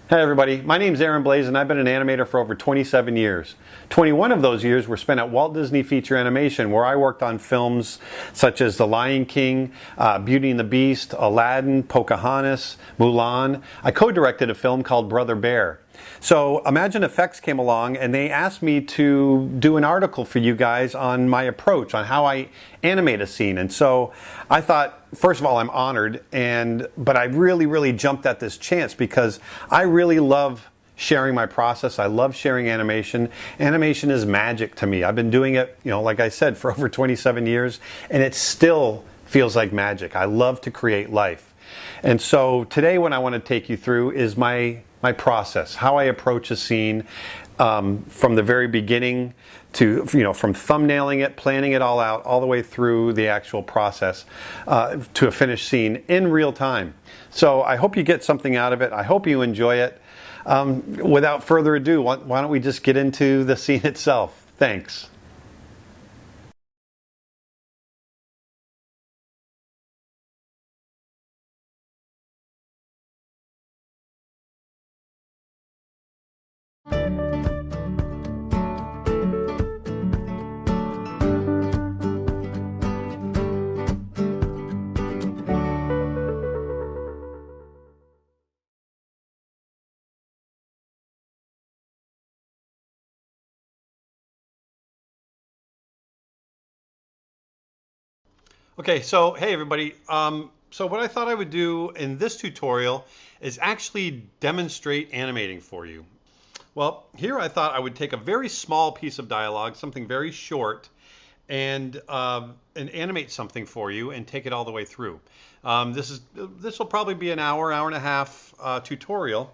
Hey everybody, my name's Aaron Blaise and I've been an animator for over 27 years. 21 of those years were spent at Walt Disney Feature Animation, where I worked on films such as The Lion King, Beauty and the Beast, Aladdin, Pocahontas, Mulan. I co-directed a film called Brother Bear. So Imagine Effects came along and they asked me to do an article for you guys on my approach, on how I animate a scene. And so I thought, first of all, I'm honored, but I really jumped at this chance because I really love sharing my process. I love sharing animation. Animation is magic to me. I've been doing it, like I said, for over 27 years, and it still feels like magic. I love to create life. And so today what I want to take you through is my process, how I approach a scene from the very beginning to, from thumbnailing it, planning it all out, all the way through the actual process to a finished scene in real time. So I hope you get something out of it. I hope you enjoy it. Without further ado, why don't we just get into the scene itself? Thanks. Okay, so hey everybody. So what I thought I would do in this tutorial is actually demonstrate animating for you. Well, here I thought I would take a very small piece of dialogue, something very short, and animate something for you and take it all the way through. This will probably be an hour and a half tutorial.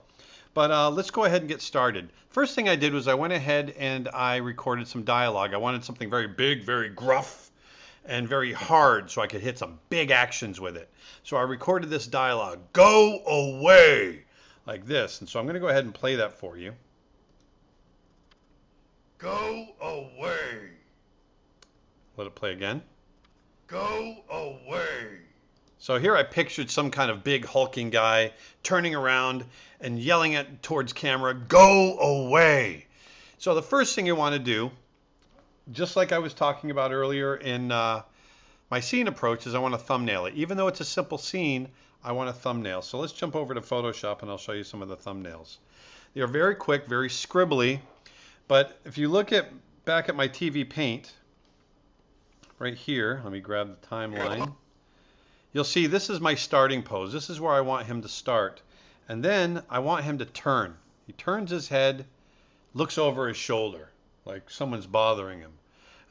But let's go ahead and get started. First thing I did was I went ahead and I recorded some dialogue. I wanted something very big, very gruff, and very hard so I could hit some big actions with it. So I recorded this dialogue, "Go away," like this. And so I'm going to go ahead and play that for you. Go away. Let it play again. Go away. So here I pictured some kind of big hulking guy turning around and yelling towards camera, "Go away." So the first thing you want to do, just like I was talking about earlier in my scene approach, is I want to thumbnail it. Even though it's a simple scene, I want a thumbnail. So let's jump over to Photoshop and I'll show you some of the thumbnails. They're very quick, very scribbly, but if you look back at my TV Paint, right here, let me grab the timeline. You'll see this is my starting pose. This is where I want him to start. And then I want him to turn. He turns his head, looks over his shoulder, like someone's bothering him.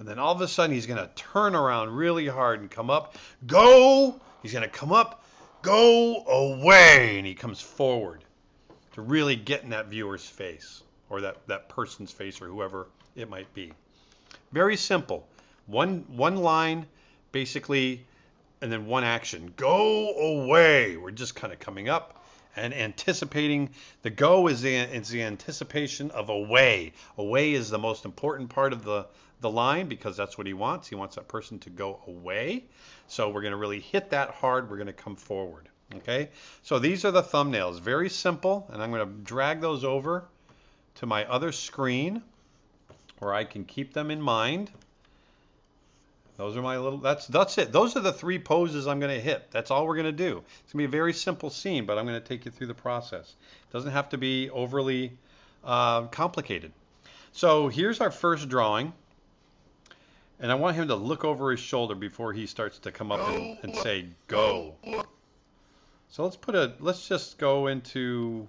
And then all of a sudden he's going to turn around really hard and come up. Go! He's going to come up. Go away! And he comes forward to really get in that viewer's face, or that person's face, or whoever it might be. Very simple. One line, basically, and then one action. Go away! We're just kind of coming up and anticipating. The go is the anticipation of away. Away is the most important part of the line because that's what he wants. He wants that person to go away. So we're going to really hit that hard. We're going to come forward. Okay? So these are the thumbnails. Very simple. And I'm going to drag those over to my other screen where I can keep them in mind. Those are my that's it. Those are the three poses I'm going to hit. That's all we're going to do. It's going to be a very simple scene, but I'm going to take you through the process. It doesn't have to be overly complicated. So here's our first drawing. And I want him to look over his shoulder before he starts to come up and say, "Go." So let's just go into,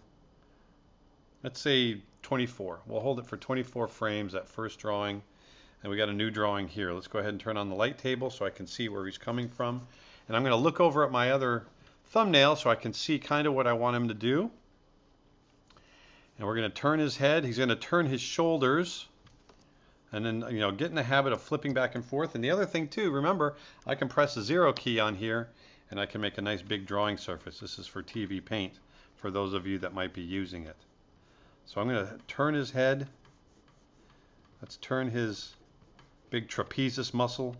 let's say 24. We'll hold it for 24 frames, that first drawing. And we got a new drawing here. Let's go ahead and turn on the light table so I can see where he's coming from. And I'm going to look over at my other thumbnail so I can see kind of what I want him to do. And we're going to turn his head. He's going to turn his shoulders. And then, get in the habit of flipping back and forth. And the other thing too, remember, I can press the 0 key on here and I can make a nice big drawing surface. This is for TV Paint for those of you that might be using it. So I'm going to turn his head. Let's turn his big trapezius muscle.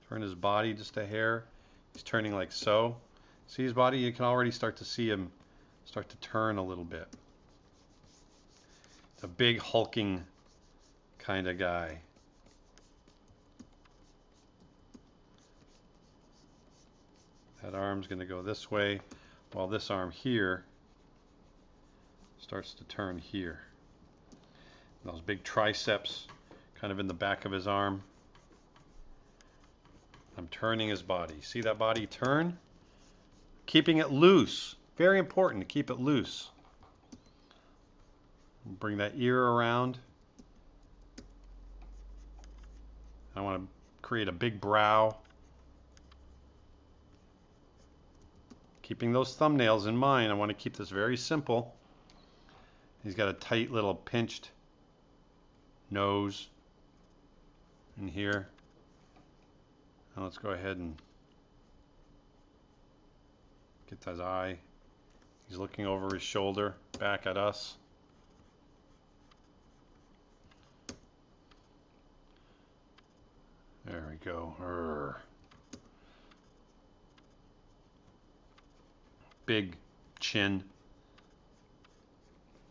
Turn his body just a hair. He's turning like so. See his body? You can already start to see him start to turn a little bit. It's a big hulking kind of guy. That arm's going to go this way, while this arm here starts to turn here. And those big triceps kind of in the back of his arm. I'm turning his body. See that body turn? Keeping it loose. Very important to keep it loose. Bring that ear around. I want to create a big brow. Keeping those thumbnails in mind, I want to keep this very simple. He's got a tight little pinched nose in here. Now let's go ahead and get his eye. He's looking over his shoulder, back at us. There we go. Urgh. Big chin.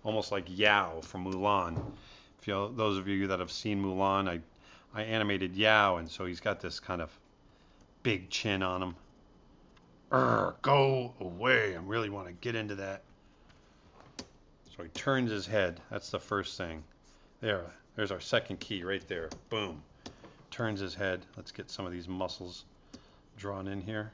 Almost like Yao from Mulan. If you, those of you that have seen Mulan, I animated Yao, and so he's got this kind of big chin on him. Go away. I really want to get into that. So he turns his head. That's the first thing. There's our second key right there. Boom. Turns his head. Let's get some of these muscles drawn in here.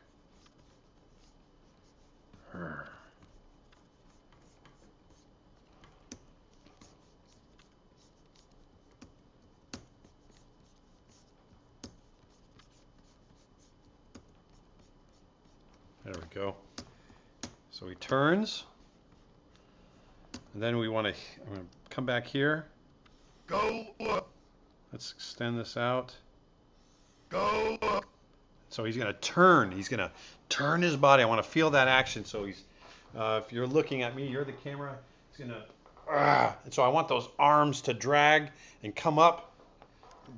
There we go. So he turns. And then I'm going to come back here. Go up. Let's extend this out. Go up. So he's going to turn. He's going to turn his body. I want to feel that action. So he's, if you're looking at me, you're the camera. He's going to, and so I want those arms to drag and come up.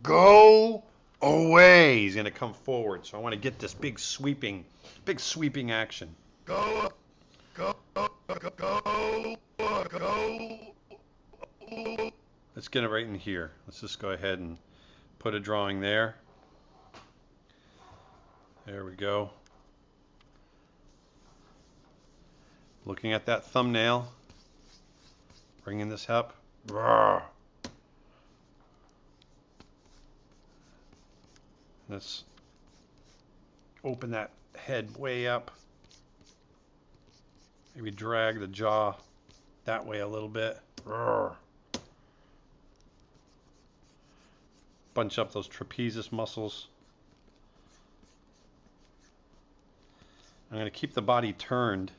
Go away. He's going to come forward. So I want to get this big sweeping action. Go up. Go up. Go up. Go. Let's get it right in here. Let's just go ahead and put a drawing there. There we go. Looking at that thumbnail. Bringing this up. Let's open that head way up. Maybe drag the jaw that way a little bit. Bunch up those trapezius muscles. I'm going to keep the body turned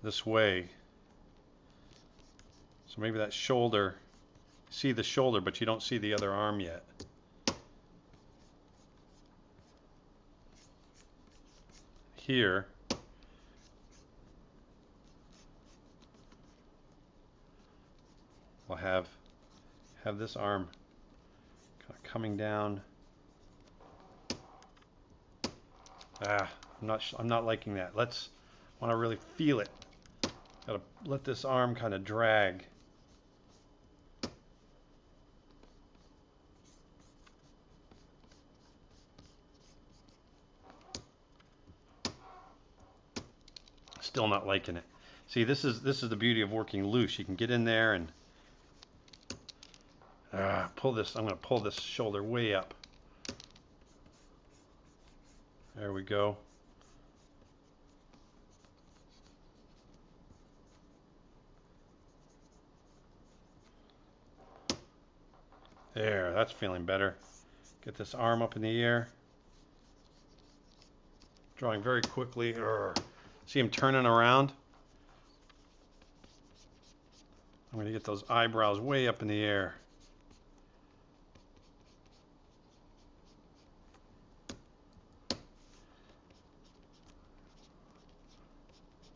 this way. So maybe that shoulder, see the shoulder, but you don't see the other arm yet. Here, we'll have this arm kind of coming down. I'm not liking that. I want to really feel it. Gotta let this arm kind of drag. Still not liking it. See, this is the beauty of working loose. You can get in there and pull this. I'm going to pull this shoulder way up. There we go. There, that's feeling better. Get this arm up in the air. Drawing very quickly. See him turning around? I'm going to get those eyebrows way up in the air.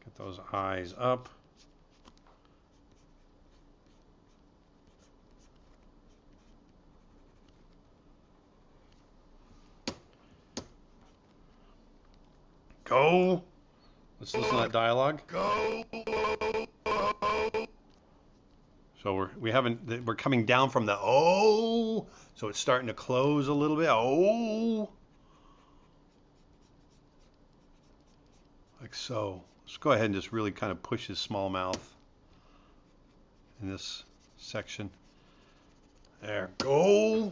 Get those eyes up. Go Let's listen to that dialogue. Go. So we're coming down from the oh, so it's starting to close a little bit. Oh, like so. Let's go ahead and just really kind of push his small mouth in this section. There, go.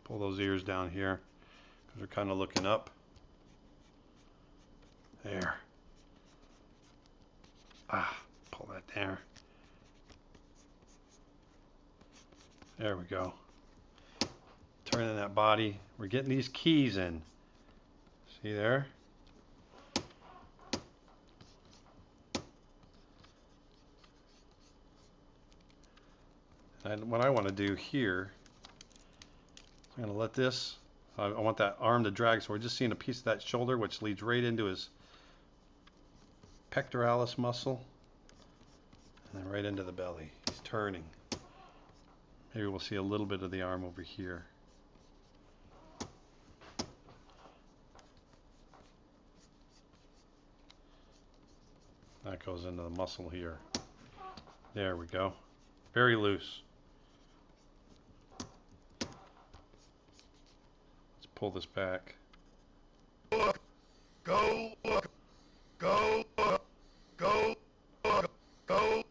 Pull those ears down here because they're kind of looking up. There. Pull that there. There we go. Turning that body. We're getting these keys in. See there? And what I want to do here, I'm going to let this, I want that arm to drag, so we're just seeing a piece of that shoulder, which leads right into his pectoralis muscle, and then right into the belly. He's turning. Maybe we'll see a little bit of the arm over here. That goes into the muscle here. There we go. Very loose. Let's pull this back. Go. Go. Go. Go. Go.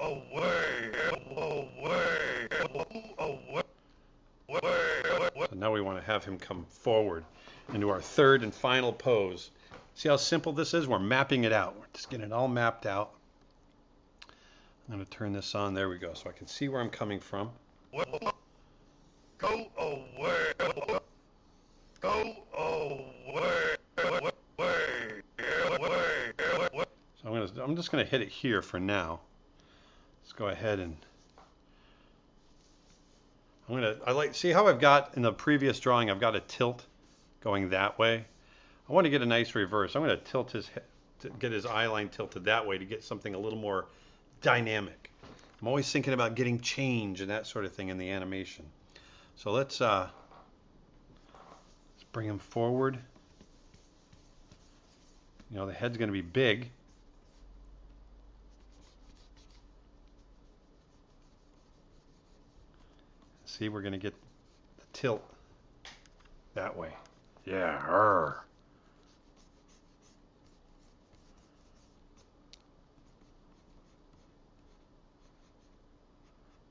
Away. So now we want to have him come forward into our third and final pose. See how simple this is? We're mapping it out. We're just getting it all mapped out. I'm going to turn this on. There we go. So I can see where I'm coming from. Go away. Go away. So I'm just going to hit it here for now. Let's go ahead and see how I've got in the previous drawing, I've got a tilt going that way. I want to get a nice reverse. I'm going to tilt his head, to get his eye line tilted that way to get something a little more dynamic. I'm always thinking about getting change and that sort of thing in the animation. So let's bring him forward. You know, the head's going to be big. See, we're going to get the tilt that way. Yeah.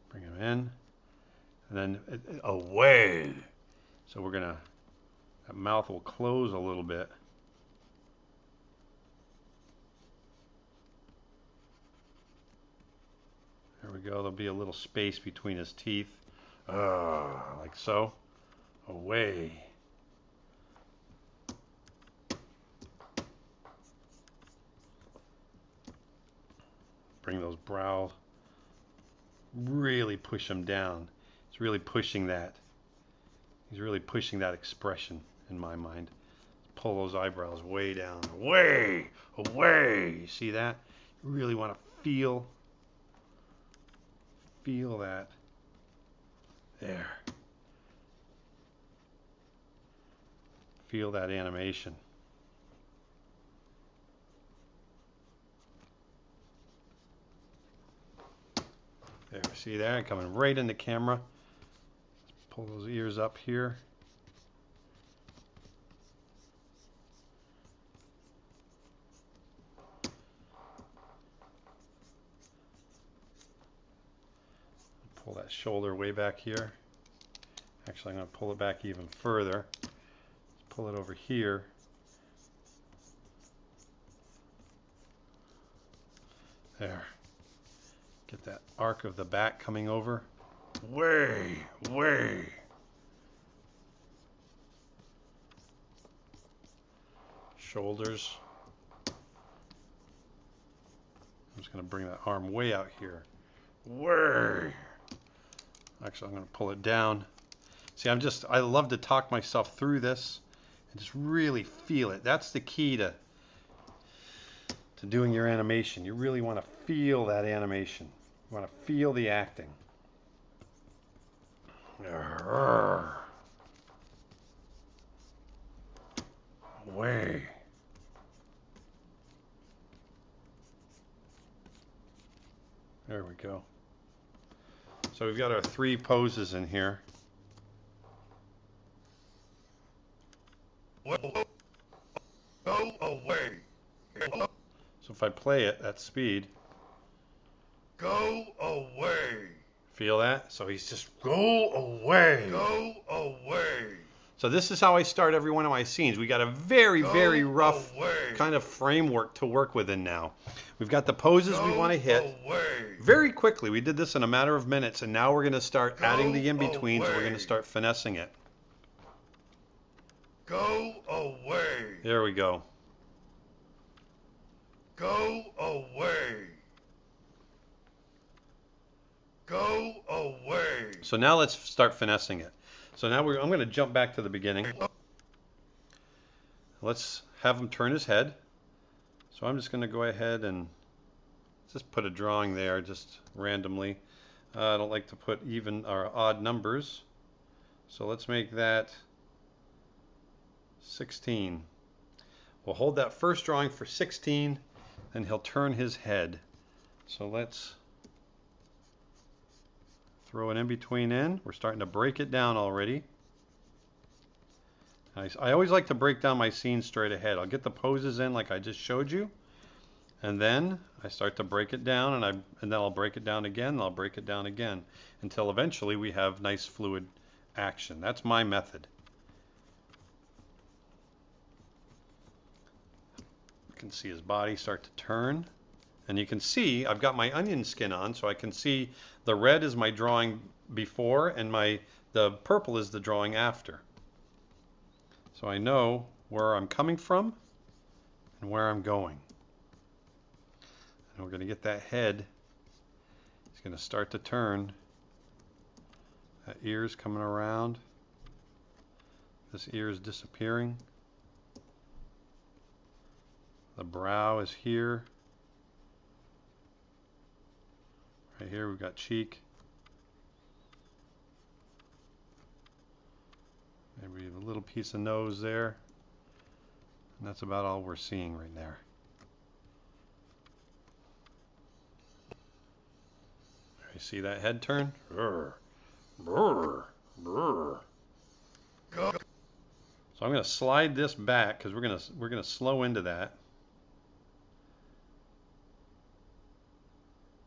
Bring him in. And then away. So we're going to, that mouth will close a little bit. There we go. There'll be a little space between his teeth. Like so. Away. Bring those brows. Really push them down. It's really pushing that. He's really pushing that expression in my mind. Pull those eyebrows way down. Away! Away! You see that? You really want to feel that. There. Feel that animation. There, see that? Coming right in the camera. Let's pull those ears up here. Pull that shoulder way back here. Actually, I'm going to pull it back even further. Let's pull it over here. There. Get that arc of the back coming over. Way, way. Shoulders. I'm just going to bring that arm way out here. Way. Actually, I'm going to pull it down. See, I love to talk myself through this and just really feel it. That's the key to doing your animation. You really want to feel that animation. You want to feel the acting. Away. There we go. So we've got our 3 poses in here. Go away. So if I play it at speed, Go away. feel that? So he's just go away. Go away. So this is how I start every one of my scenes. We got a very, very rough kind of framework to work within now. We've got the poses we want to hit very quickly. We did this in a matter of minutes, and now we're going to start adding the in-betweens, and we're going to start finessing it. Go away. There we go. Go away. Go away. So now let's start finessing it. So now I'm going to jump back to the beginning. Let's have him turn his head. So I'm just going to go ahead and just put a drawing there just randomly. I don't like to put even or odd numbers. So let's make that 16. We'll hold that first drawing for 16, and he'll turn his head. So let's throw an in-between in. We're starting to break it down already. I always like to break down my scene straight ahead. I'll get the poses in like I just showed you, and then I start to break it down, and then I'll break it down again, and I'll break it down again, until eventually we have nice fluid action. That's my method. You can see his body start to turn. And you can see I've got my onion skin on, so I can see the red is my drawing before, and the purple is the drawing after. So I know where I'm coming from and where I'm going. And we're going to get that head. He's going to start to turn. That ear's coming around. This ear is disappearing. The brow is here. Right here we've got cheek. Maybe a little piece of nose there. And that's about all we're seeing right there. You see that head turn? Brr, brr, brr. So I'm going to slide this back because we're going to slow into that.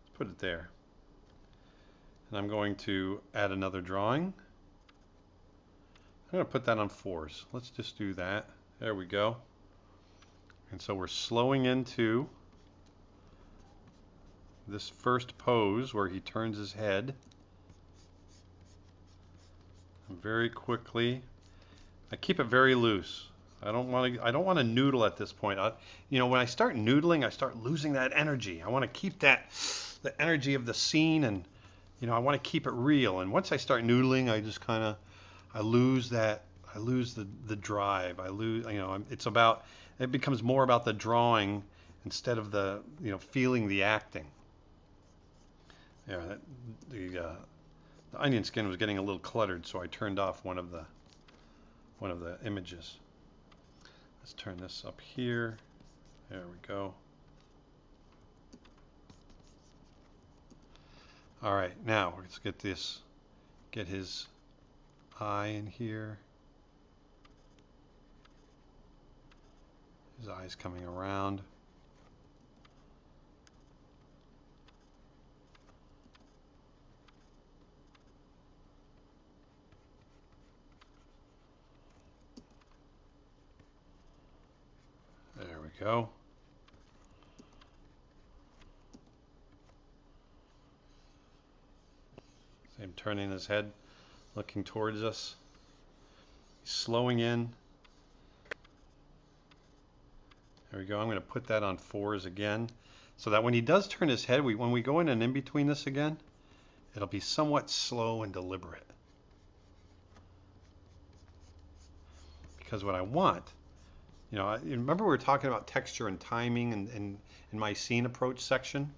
Let's put it there. And I'm going to add another drawing. I'm going to put that on 4s. Let's just do that. There we go. And so we're slowing into this first pose where he turns his head. And very quickly, I keep it very loose. I don't want to noodle at this point. When I start noodling, I start losing that energy. I want to keep the energy of the scene, and I want to keep it real. And once I start noodling, I just I lose the drive. It becomes more about the drawing instead of the feeling the acting. Yeah, the onion skin was getting a little cluttered, so I turned off one of the images. Let's turn this up here. There we go. All right, now let's get his eye in here. His eye's coming around. There we go. Him turning his head, looking towards us. He's slowing in. There we go. I'm going to put that on 4s again, so that when he does turn his head, when we go in and in between this again, it'll be somewhat slow and deliberate. Because what I want, remember we were talking about texture and timing in my scene approach section?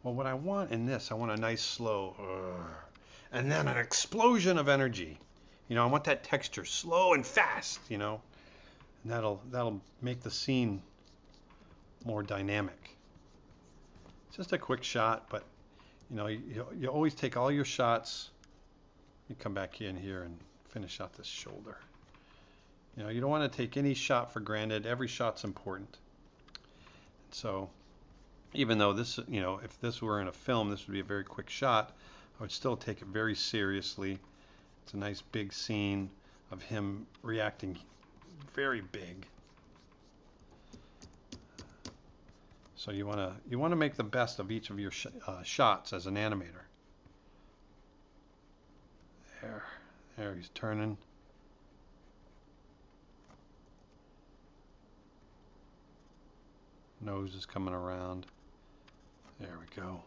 Well, what I want in this, I want a nice slow, and then an explosion of energy. I want that texture slow and fast, and that'll make the scene more dynamic. It's just a quick shot, but you always take all your shots. You come back in here and finish out this shoulder. You don't want to take any shot for granted. Every shot's important. So even though this, if this were in a film, this would be a very quick shot, I would still take it very seriously. It's a nice big scene of him reacting very big. So you want to make the best of each of your shots as an animator. There he's turning. Nose is coming around. There we go.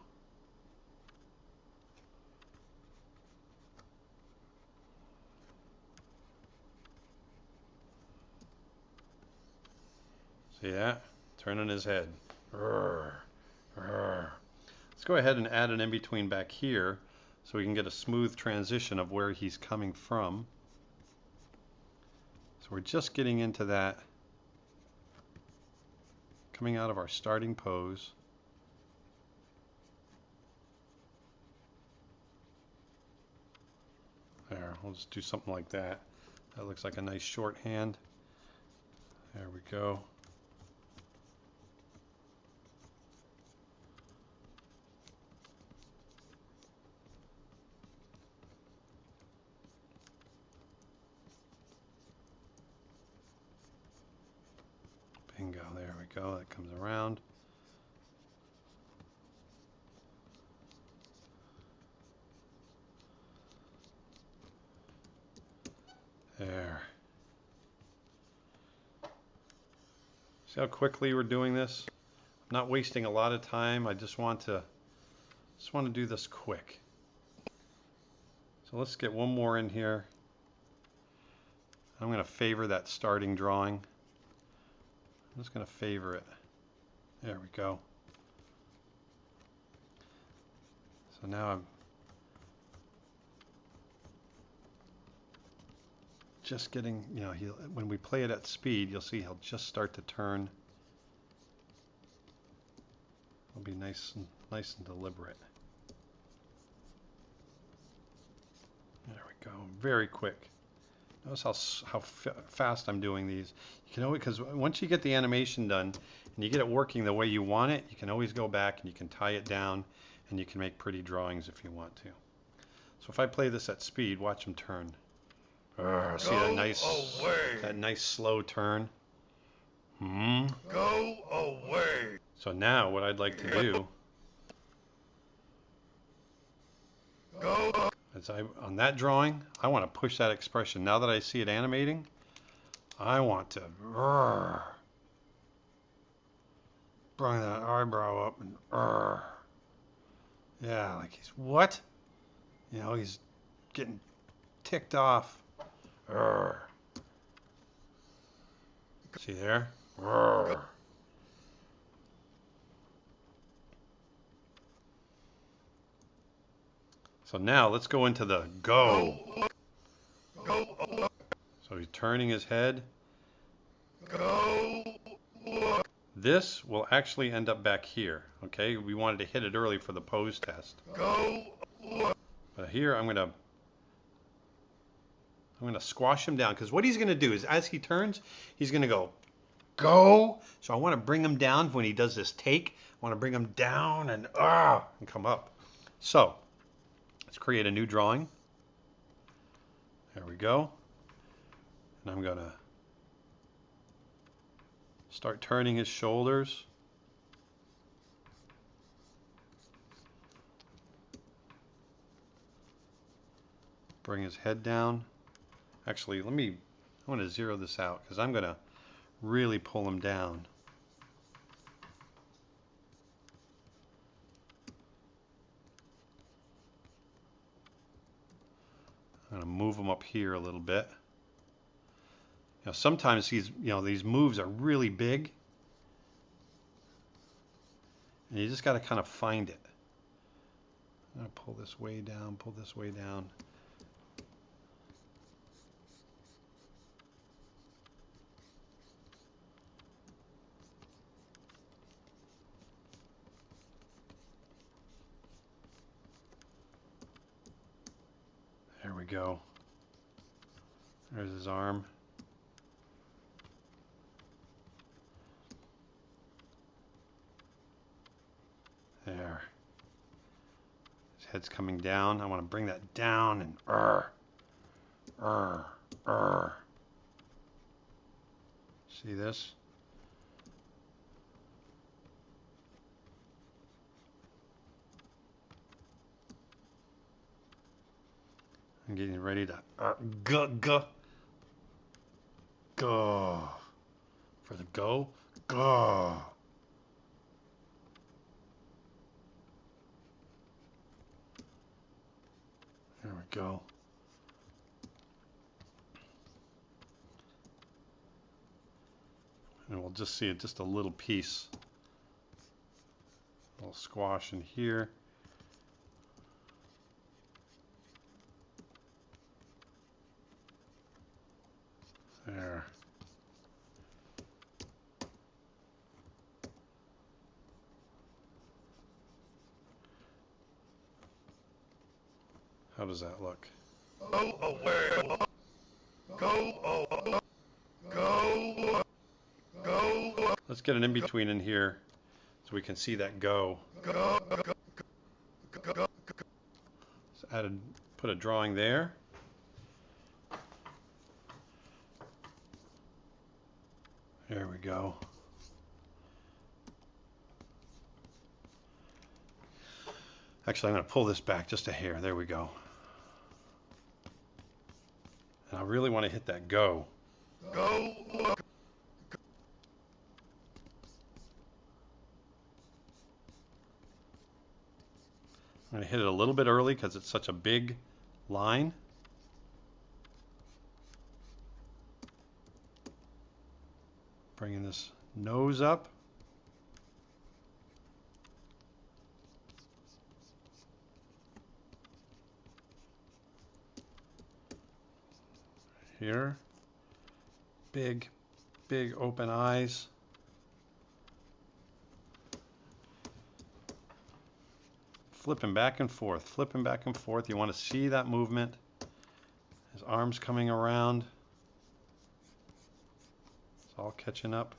See that? Turning his head. Let's go ahead and add an in-between back here so we can get a smooth transition of where he's coming from. So we're just getting into that, coming out of our starting pose. There, we'll just do something like that. That looks like a nice shorthand. There we go. Bingo, there we go. That comes around. There. See how quickly we're doing this? I'm not wasting a lot of time. I just want to do this quick. So let's get one more in here. I'm going to favor that starting drawing. I'm just going to favor it. There we go. So now I'm just getting, when we play it at speed, you'll see he'll just start to turn. It'll be nice and deliberate. There we go. Very quick. Notice how fast I'm doing these. You can always, because once you get the animation done and you get it working the way you want it, you can always go back and you can tie it down and you can make pretty drawings if you want to. So if I play this at speed, watch him turn. See that nice slow turn? Go away. So now what I'd like to do is on that drawing, I want to push that expression. Now that I see it animating, I want to bring that eyebrow up and yeah, like he's what? He's getting ticked off. See there? So now let's go into the go. So he's turning his head. This will actually end up back here. Okay, we wanted to hit it early for the pose test. But here I'm gonna squash him down, because what he's gonna do is as he turns, he's gonna go. So I want to bring him down when he does this take. I want to bring him down and come up. So let's create a new drawing. There we go. And I'm gonna start turning his shoulders. Bring his head down. Actually, I want to zero this out because I'm going to really pull him down. I'm going to move him up here a little bit. Sometimes these moves are really big, and you just got to kind of find it. I'm going to pull this way down, pull this way down. There we go. There's his arm. There. His head's coming down. I want to bring that down and See this? I'm getting ready to go for the go. There we go. And we'll just see just a little piece. A little squash in here. There. How does that look? Go away. Go. Let's get an in-between in here so we can see that go. So put a drawing there. There we go. Actually, I'm going to pull this back just a hair. There we go. And I really want to hit that go. Go. I'm going to hit it a little bit early because it's such a big line. Bringing this nose up. Here. Big open eyes. Flipping back and forth, flipping back and forth. You want to see that movement. His arms coming around. It's all catching up.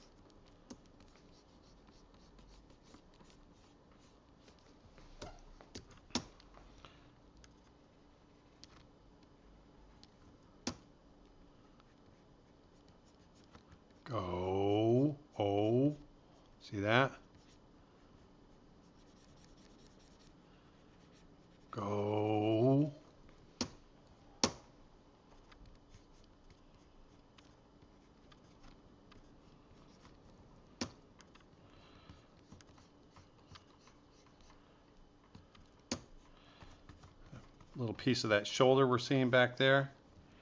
Go. Oh. See that? Go. Little piece of that shoulder we're seeing back there.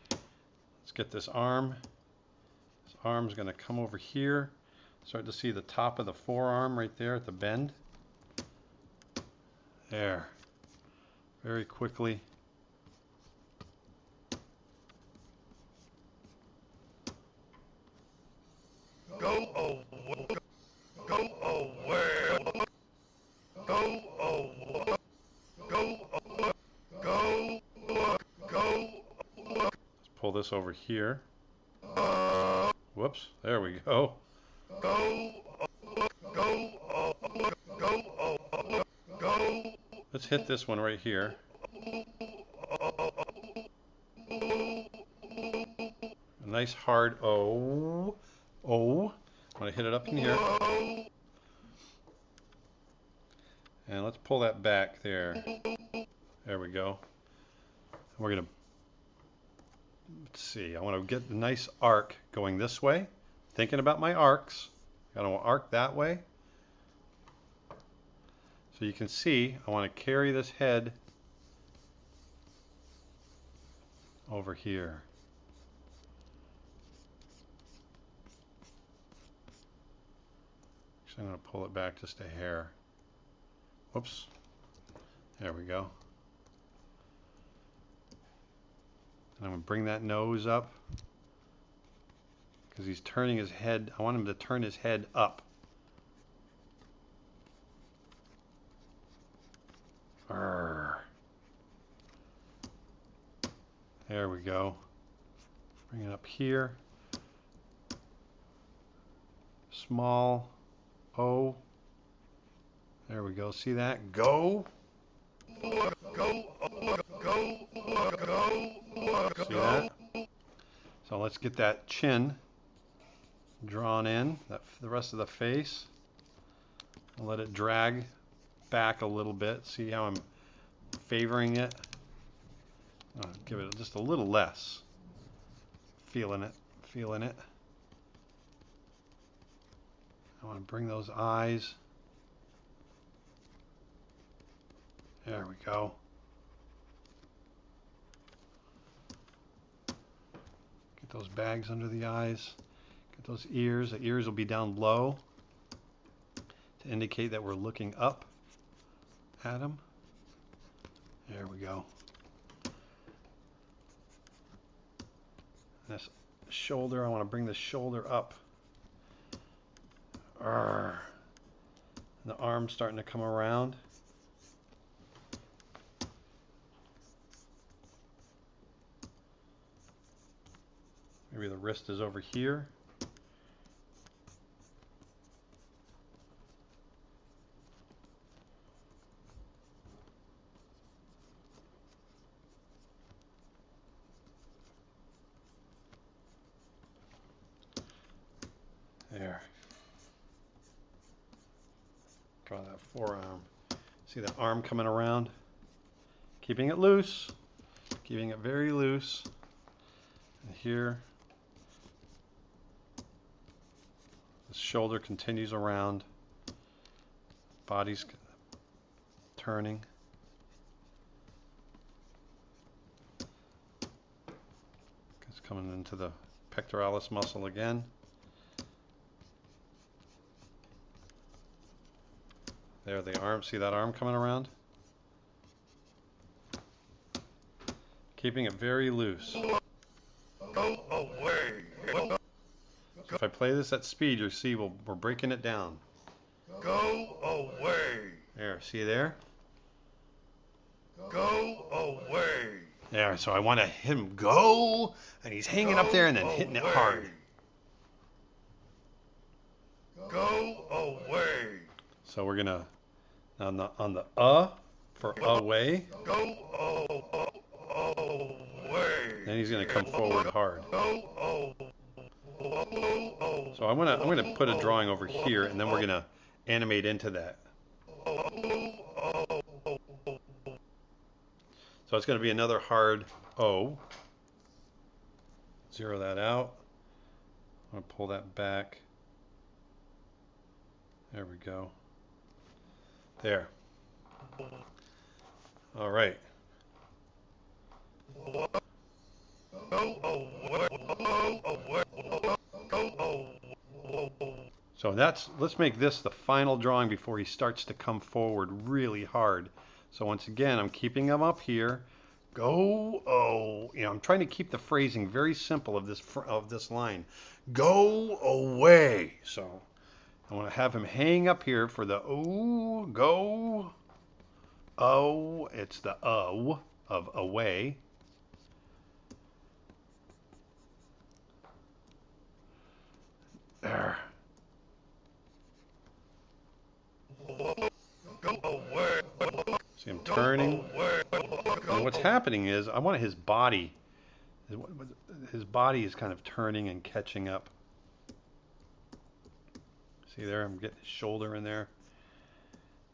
Let's get this arm. This arm's going to come over here. Start to see the top of the forearm right there at the bend. There. Very quickly. Go away. Go away. Go away. Go. Let's pull this over here. Whoops. There we go. Go. Let's hit this one right here. A nice hard O. O. I'm going to hit it up in here. And let's pull that back there. There we go. We're going to, let's see, I want to get a nice arc going this way. Thinking about my arcs. I don't want to arc that way. So you can see, I want to carry this head over here. Actually, I'm going to pull it back just a hair. Whoops. There we go. And I'm going to bring that nose up because he's turning his head. I want him to turn his head up. Arrgh. There we go. Bring it up here. Small O. There we go. See that? Go. See that? So let's get that chin drawn in, the rest of the face. I'll let it drag back a little bit. See how I'm favoring it? I'll give it just a little less. Feeling it, feeling it. I want to bring those eyes. There we go. Get those bags under the eyes. Get those ears. The ears will be down low to indicate that we're looking up at them. There we go. This shoulder, I want to bring the shoulder up. Arrgh. The arm's starting to come around. Maybe the wrist is over here. There. Draw that forearm. See the arm coming around? Keeping it loose. Keeping it very loose. And here, the shoulder continues around. Body's turning. It's coming into the pectoralis muscle again. There, the arm. See that arm coming around? Keeping it very loose. Go away. So if I play this at speed, you'll see we're breaking it down. Go away. There, see there? Go away. There, so I want to hit him go, and he's hanging up there and then hitting it hard. Go away. So we're gonna on the for away. Go away. Then he's gonna come forward hard. Go So I'm gonna put a drawing over here, and then we're gonna animate into that. So it's gonna be another hard O. Zero that out. I'm gonna pull that back. There we go. There. All right. So let's make this the final drawing before he starts to come forward really hard. So once again, I'm keeping him up here. Go, oh, I'm trying to keep the phrasing very simple of this line. Go away. So I want to have him hang up here for the O, go, O. It's the O of away. There. See him turning. And what's happening is I want his body. His body is kind of turning and catching up. See there? I'm getting his shoulder in there.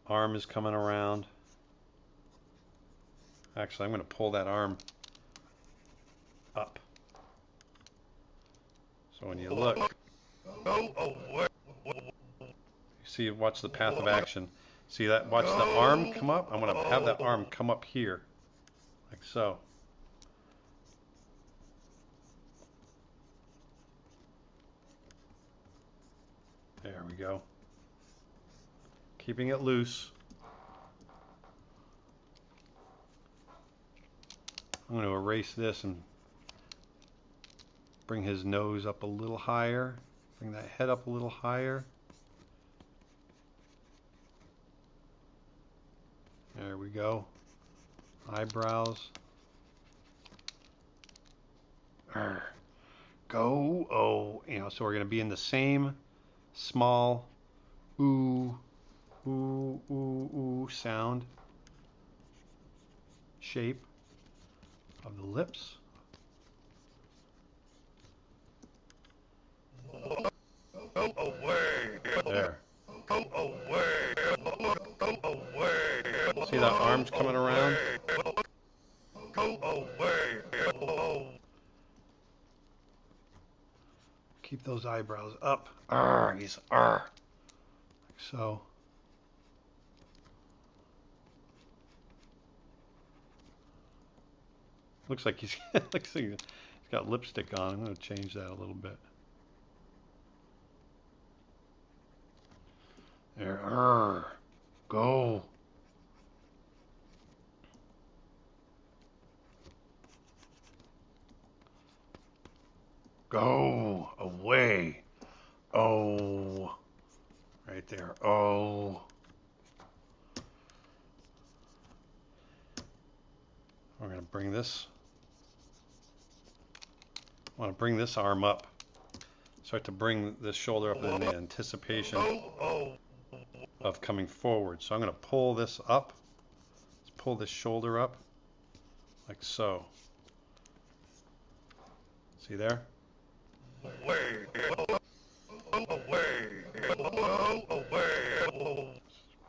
Arm is coming around. Actually, I'm going to pull that arm up. So when you look, you see, watch the path of action. See that? Watch the arm come up. I'm going to have that arm come up here, like so. There we go. Keeping it loose. I'm going to erase this and Bring his nose up a little higher. Bring that head up a little higher. There we go. Eyebrows. Arr. Go. Oh, so we're going to be in the same small ooh, ooh, ooh, ooh sound shape of the lips. Go away. There. Go away. Go away. See that arm's coming around? Go away. Keep those eyebrows up. Arr, he's arr. Like so. Looks like he's got lipstick on. I'm going to change that a little bit. There. Arr. Go. Go away. Oh. Right there. Oh. We're going to bring this. I want to bring this arm up. Start to bring this shoulder up in the anticipation of coming forward. So I'm going to pull this up. Let's pull this shoulder up like so. See there? Away. Away.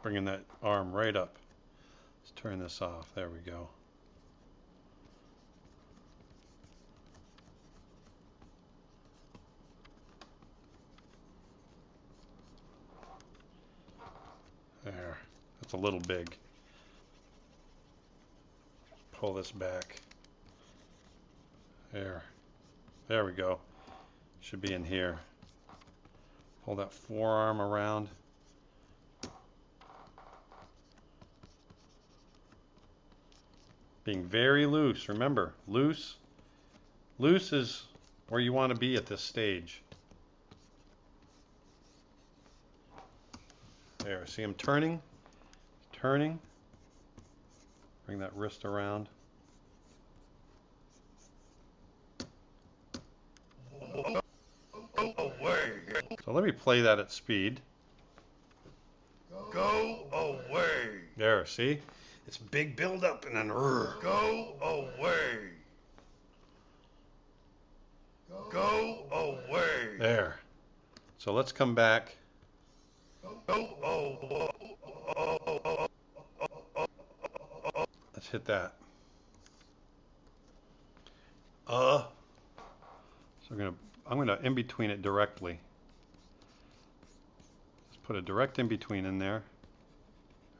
Bringing that arm right up. Let's turn this off. There we go. There. That's a little big. Pull this back. There. There we go. Should be in here. Pull that forearm around. Being very loose. Remember, loose. Loose is where you want to be at this stage. There, see him turning? Turning. Bring that wrist around. So let me play that at speed. Go away. There, see? It's big build up and then Go away. Go away. there. So let's come back. Let's hit that. So I'm gonna in between it directly. Let's put a direct in between in there.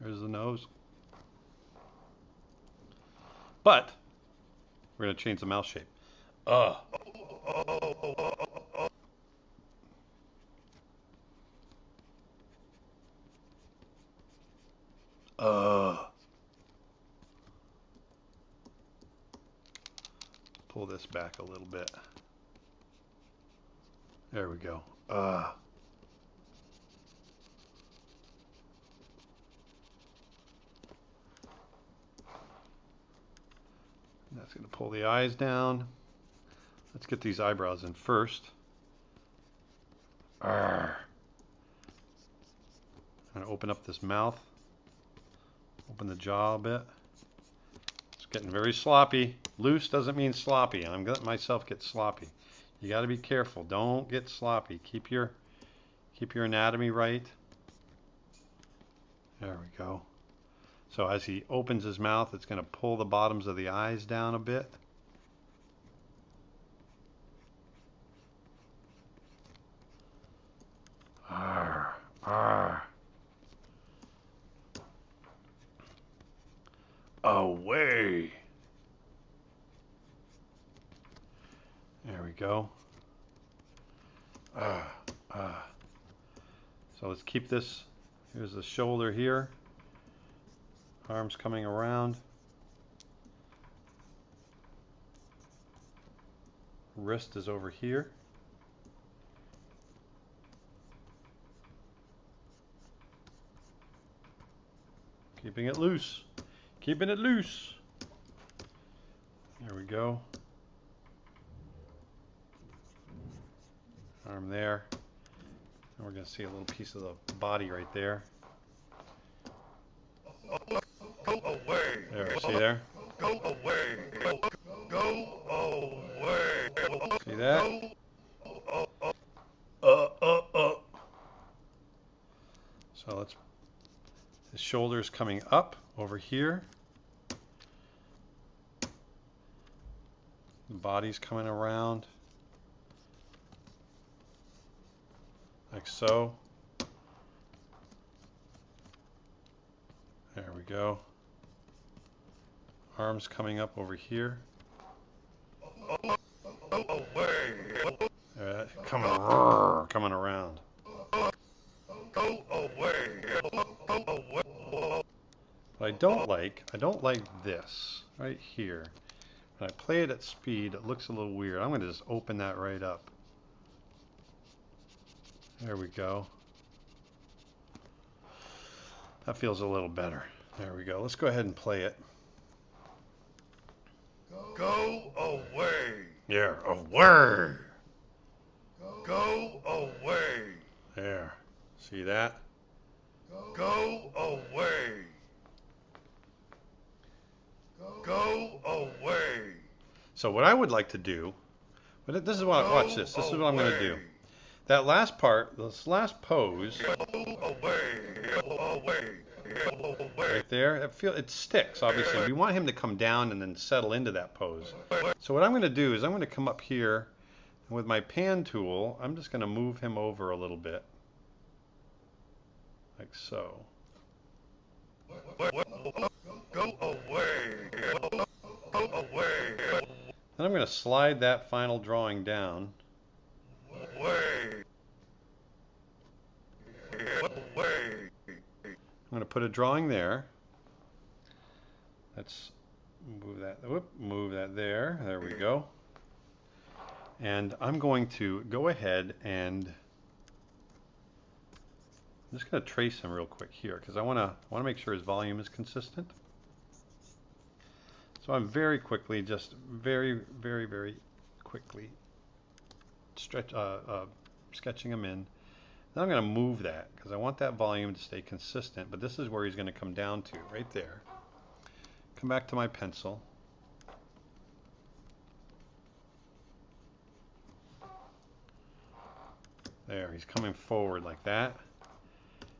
There's the nose. But we're gonna change the mouth shape. Pull this back a little bit. There we go. That's going to pull the eyes down. Let's get these eyebrows in first. I'm going to open up this mouth. Open the jaw a bit. It's getting very sloppy. Loose doesn't mean sloppy. I'm going to let myself get sloppy. You got to be careful. Don't get sloppy. Keep your anatomy right. There we go. So as he opens his mouth, it's going to pull the bottoms of the eyes down a bit. Arr, arr. Away. There we go. So let's keep this. Here's the shoulder here. Arms coming around. wrist is over here. Keeping it loose. Keeping it loose. There we go. Arm there. And we're going to see a little piece of the body right there. Go away. There, see there? Go away. Go away. See that? So let's, his shoulders coming up over here. The body's coming around. Like so. There we go. Arms coming up over here. Coming around. Go away. What I don't like this right here. When I play it at speed, it looks a little weird. I'm going to just open that right up. There we go. That feels a little better. There we go. Let's go ahead and play it. Go away. Yeah, away. Go away. There. See that? Go away. Go away. So what I would like to do, but this is what, watch this. This is what I'm going to do. That last part, this last pose, right there, it sticks, obviously. We want him to come down and then settle into that pose. So what I'm going to do is I'm going to come up here, and with my pan tool, I'm just going to move him over a little bit. Like so. Go away. Go away. Then I'm going to slide that final drawing down. Away. Away. I'm going to put a drawing there. Let's move that. Whoop, move that there. There we go. And I'm going to go ahead and I'm just going to trace him real quick here because I want to make sure his volume is consistent. So I'm very quickly, just very quickly sketching him in. Then I'm going to move that because I want that volume to stay consistent, but this is where he's going to come down to, right there. Come back to my pencil. There, he's coming forward like that.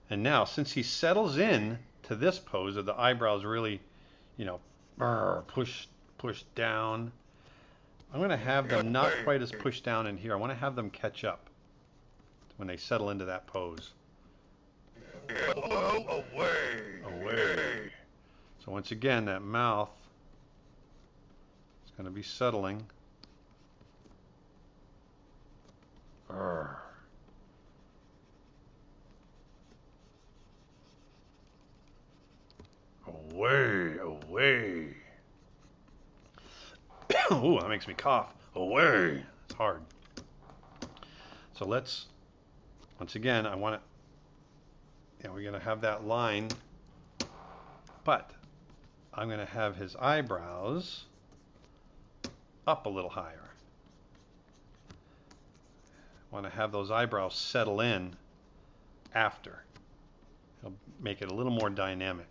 And now, since he settles in to this pose of the eyebrows really, you know, push down, I'm going to have them not quite as pushed down in here. I want to have them catch up when they settle into that pose. Away. So once again, that mouth is going to be settling. Away. Ooh, that makes me cough. Away. It's hard. So let's, once again, I want it, we're going to have that line, but I'm going to have his eyebrows up a little higher. I want to have those eyebrows settle in after. It'll make it a little more dynamic.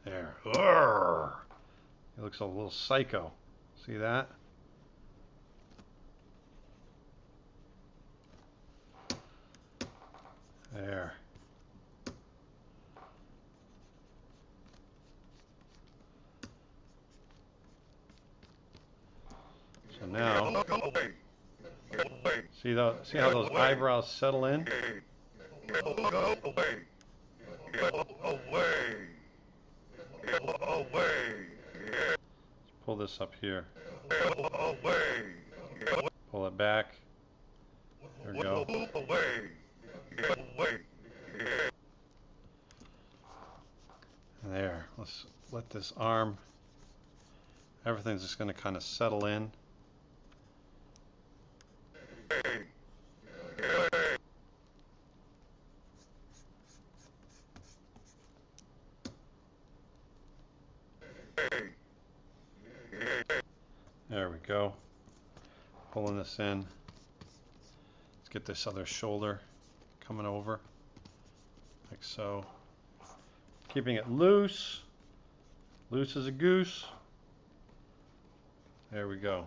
There. He looks a little psycho. See that? There. So now, see how those eyebrows settle in? Let's pull this up here. Pull it back. There we go. let this arm, everything's just going to kind of settle in. There we go. Pulling this in. Let's get this other shoulder coming over, like so. Keeping it loose. Loose as a goose. There we go.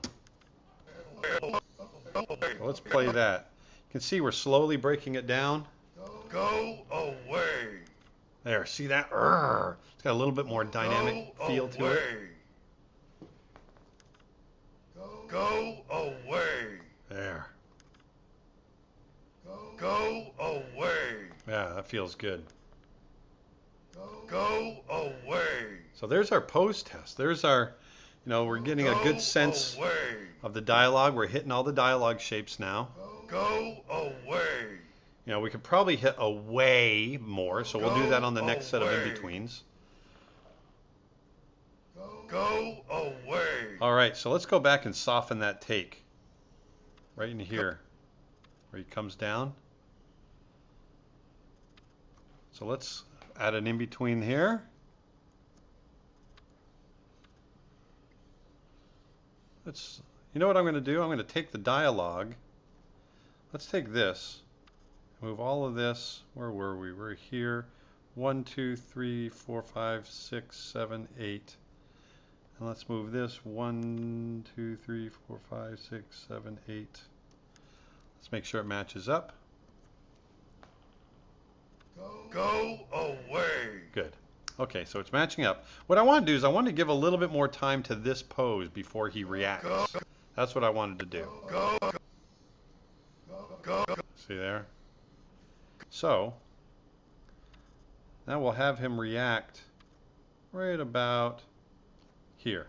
So let's play that. You can see we're slowly breaking it down. Go away. There, see that? It's got a little bit more dynamic feel to it. Go away. There. Go away. Yeah, that feels good. Go away. So there's our pose test. There's our, we're getting a good sense of the dialogue. We're hitting all the dialogue shapes now. Go away. We could probably hit away more, so we'll do that on the next set of in-betweens. Go away. All right, so let's go back and soften that take. Right in here, where he comes down. So let's add an in-between here. You know what I'm going to do? I'm going to take the dialogue. Let's take this. Move all of this. Where were we? We're here. 1, 2, 3, 4, 5, 6, 7, 8. And let's move this. 1, 2, 3, 4, 5, 6, 7, 8. Let's make sure it matches up. Go away. Good. Okay, so it's matching up. What I want to do is I want to give a little bit more time to this pose before he reacts. That's what I wanted to do. Go. See there? So, now we'll have him react right about here.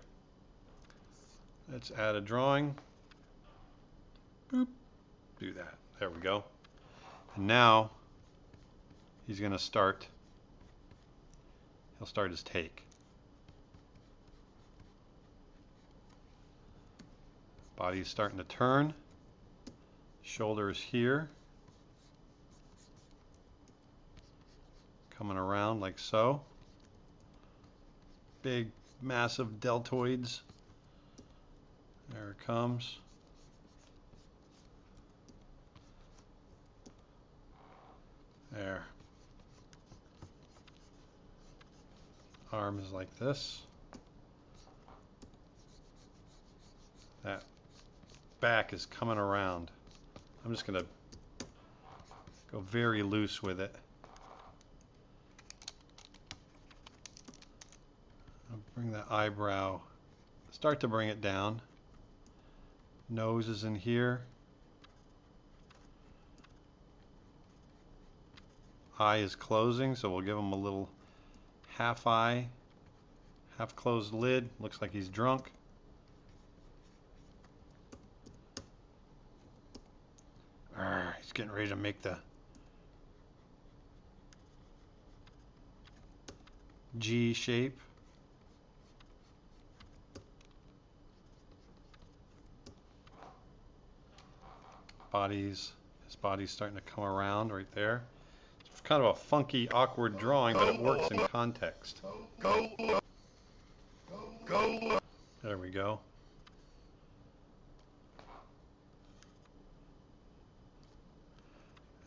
Let's add a drawing. Boop. Do that. There we go. And now he's going to start. He'll start his take. Body is starting to turn. Shoulder is here. Coming around like so. Big, massive deltoids. There it comes. There. Arm is like this. That back is coming around. I'm just going to go very loose with it. I'll bring that eyebrow, start to bring it down. Nose is in here. Eye is closing, so we'll give him a little half eye, half closed lid. Looks like he's drunk. He's getting ready to make the G shape. His body's starting to come around right there. It's kind of a funky, awkward drawing, but it works in context. Go. There we go.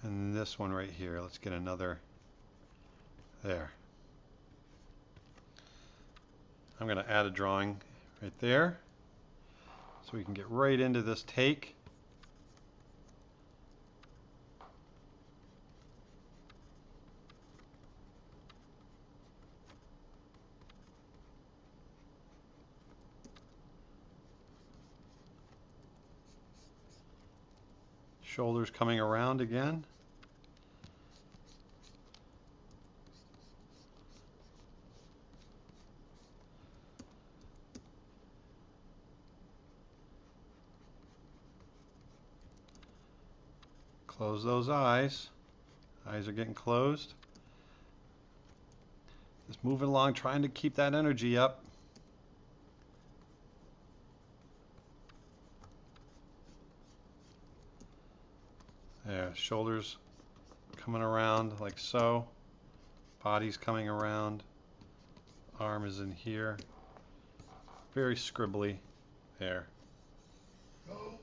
And this one right here, let's get another there. I'm going to add a drawing right there so we can get right into this take. Shoulders coming around again. Close those eyes. Eyes are getting closed. Just moving along, trying to keep that energy up. There, shoulders coming around like so. Body's coming around. Arm is in here. Very scribbly. There.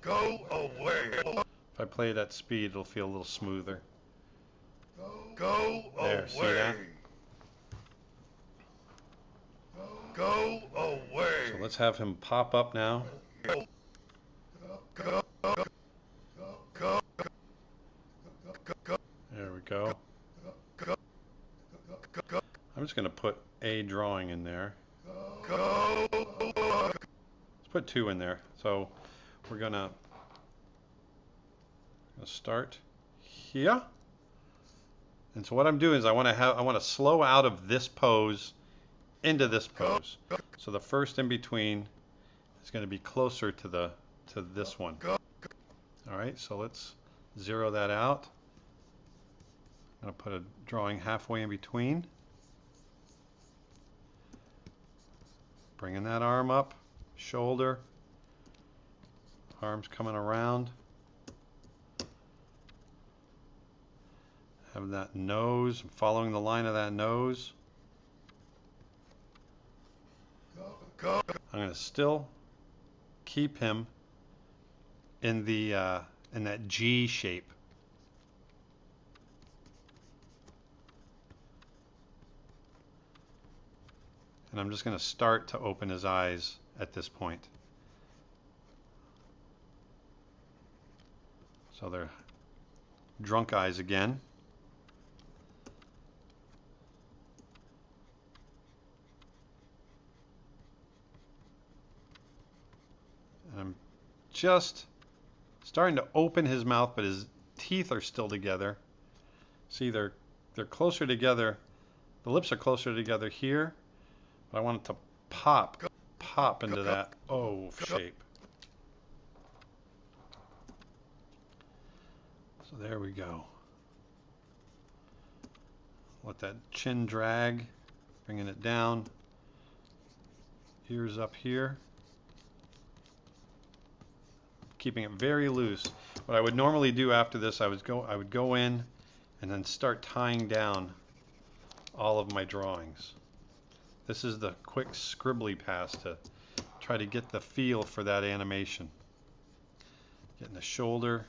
Go away. If I play it at speed, it'll feel a little smoother. Go There, away. see that? Go away. So let's have him pop up now. Go. There we go. I'm just going to put a drawing in there. Go. Let's put 2 in there. So we're going to start here. And so what I'm doing is I want to slow out of this pose into this pose. So the first in between is going to be closer to this one. All right, so let's zero that out. I'm going to put a drawing halfway in between. Bringing that arm up, shoulder, arms coming around. Have that nose, following the line of that nose. Go. I'm going to still keep him in that G shape. And I'm just going to start to open his eyes at this point. So they're drunk eyes again. And I'm just starting to open his mouth, but his teeth are still together. See, they're closer together. The lips are closer together here. But I want it to pop into that O shape. So there we go. Let that chin drag, bringing it down. Ears up here. Keeping it very loose. What I would normally do after this, I would go in and then start tying down all of my drawings. This is the quick scribbly pass to try to get the feel for that animation. Getting the shoulder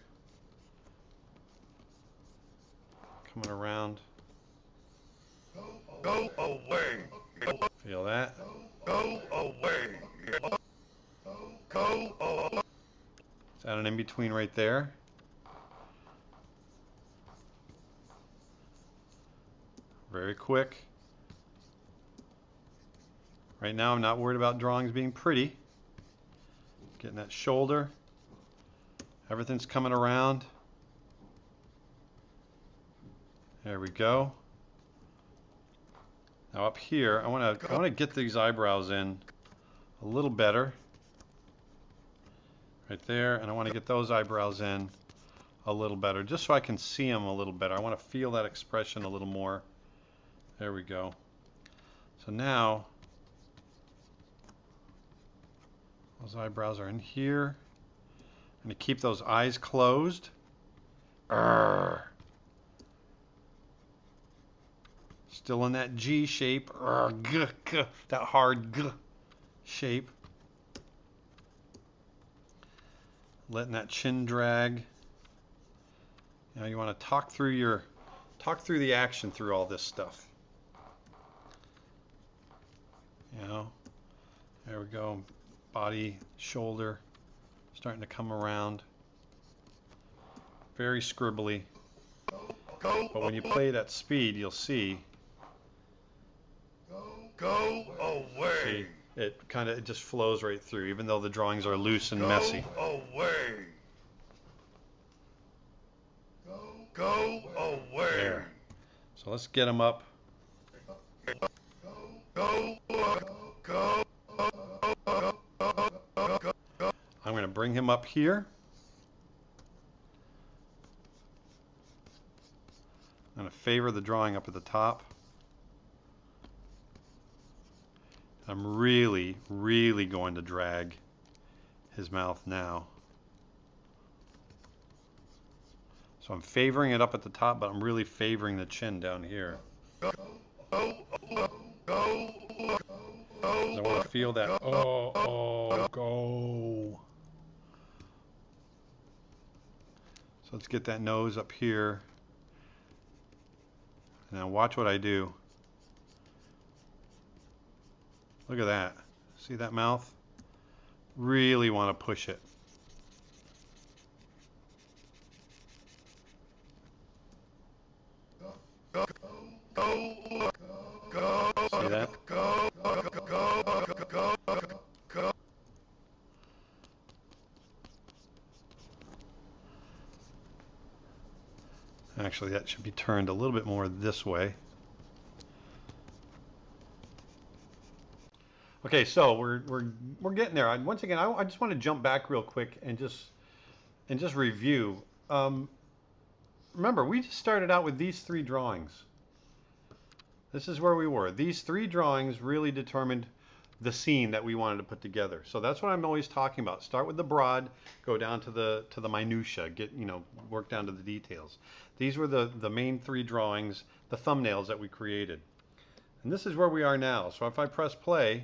coming around. Go away. Feel that? Go away. Go away. Let's add an in between right there. Very quick. Right now I'm not worried about drawings being pretty. Getting that shoulder. Everything's coming around. There we go. Now up here, I want to get these eyebrows in a little better. Right there, and I want to get those eyebrows in a little better, just so I can see them a little better. I want to feel that expression a little more. There we go. So now those eyebrows are in here. I'm going to keep those eyes closed. Arrgh. Still in that G shape. Arrgh, that hard G shape. Letting that chin drag. Now you want to talk through the action through all this stuff. You know, there we go. Body, shoulder, starting to come around. Very scribbly. But when you play it at speed, you'll see. Go away. See, it just flows right through, even though the drawings are loose and messy. Go away. Go away. There. So let's get them up. Go. Go. I'm going to bring him up here. I'm going to favor the drawing up at the top. I'm really, really going to drag his mouth now. So I'm favoring it up at the top, but I'm really favoring the chin down here. I want to feel that, go. So let's get that nose up here. Now watch what I do. Look at that. See that mouth? Really want to push it. See that? Actually, that should be turned a little bit more this way. Okay, so we're getting there. Once again, I just want to jump back real quick and just review. Remember, we just started out with these 3 drawings. This is where we were. These 3 drawings really determined the scene that we wanted to put together. So that's what I'm always talking about. Start with the broad, go down to the minutia, work down to the details. These were the main 3 drawings, the thumbnails that we created. And this is where we are now. So if I press play,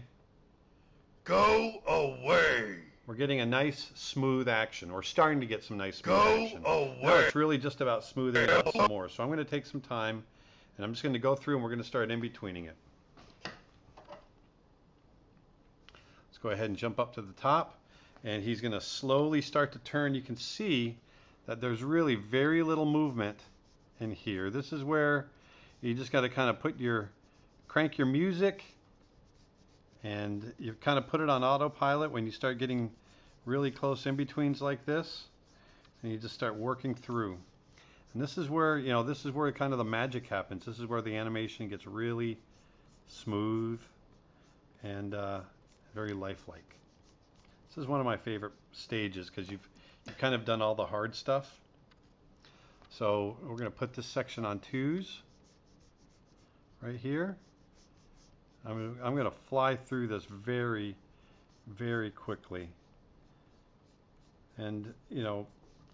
Go away. we're getting a nice smooth action. We're starting to get some nice smooth Go action. away. Now it's really just about smoothing it out some more. So I'm going to take some time and I'm just going to go through and we're going to start in betweening it. Let's go ahead and jump up to the top and he's going to slowly start to turn. You can see that there's really very little movement in here. This is where you just got to kind of crank your music and you kind of put it on autopilot when you start getting really close in betweens like this, and you just start working through. And this is where kind of the magic happens. This is where the animation gets really smooth and very lifelike. This is one of my favorite stages because you've kind of done all the hard stuff. So we're going to put this section on 2s right here. I'm going to fly through this very, very quickly. And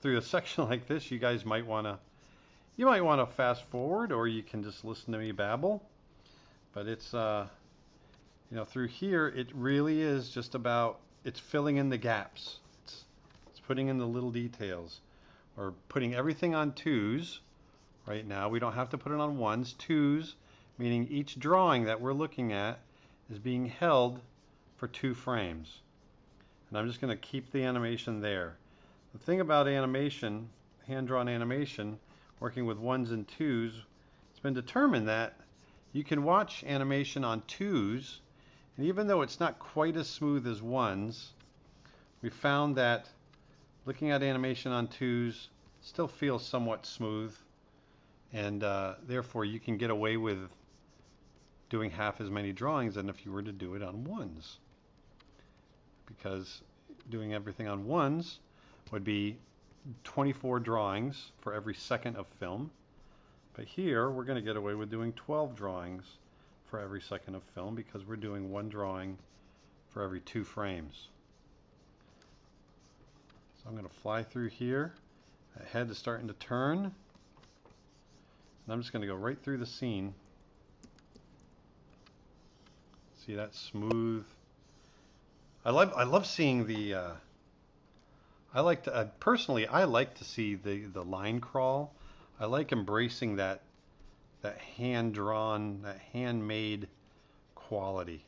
through a section like this, you guys might want to fast forward, or you can just listen to me babble. But it's through here, it really is just about it's filling in the gaps. It's putting in the little details, or putting everything on 2s. Right now, we don't have to put it on 1s. 2s. Meaning each drawing that we're looking at is being held for 2 frames. And I'm just going to keep the animation there. The thing about animation, hand-drawn animation, working with 1s and 2s, it's been determined that you can watch animation on 2s, and even though it's not quite as smooth as 1s, we found that looking at animation on 2s still feels somewhat smooth, and therefore you can get away with doing half as many drawings than if you were to do it on 1s. Because doing everything on 1s would be 24 drawings for every second of film. But here we're going to get away with doing 12 drawings for every second of film because we're doing 1 drawing for every 2 frames. So I'm going to fly through here. The head is starting to turn. And I'm just going to go right through the scene. See that smooth? I love seeing the. Personally, I like to see the line crawl. I like embracing that hand-drawn, that handmade quality.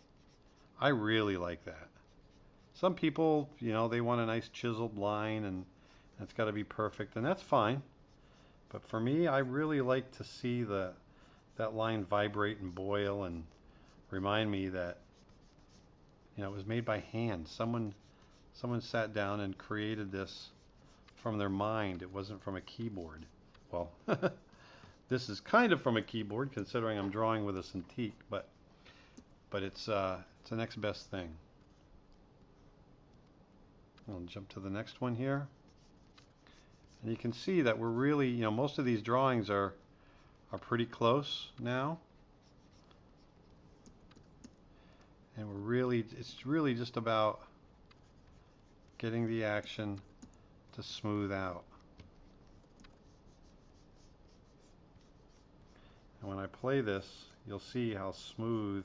I really like that. Some people, they want a nice chiseled line and it's got to be perfect, and that's fine. But for me, I really like to see that line vibrate and boil and remind me that it was made by hand. Someone sat down and created this from their mind. It wasn't from a keyboard. Well, this is kind of from a keyboard considering I'm drawing with a Cintiq, but it's the next best thing. I'll jump to the next one here. And you can see that we're really, most of these drawings are pretty close now. And it's really just about getting the action to smooth out. And when I play this, you'll see how smooth,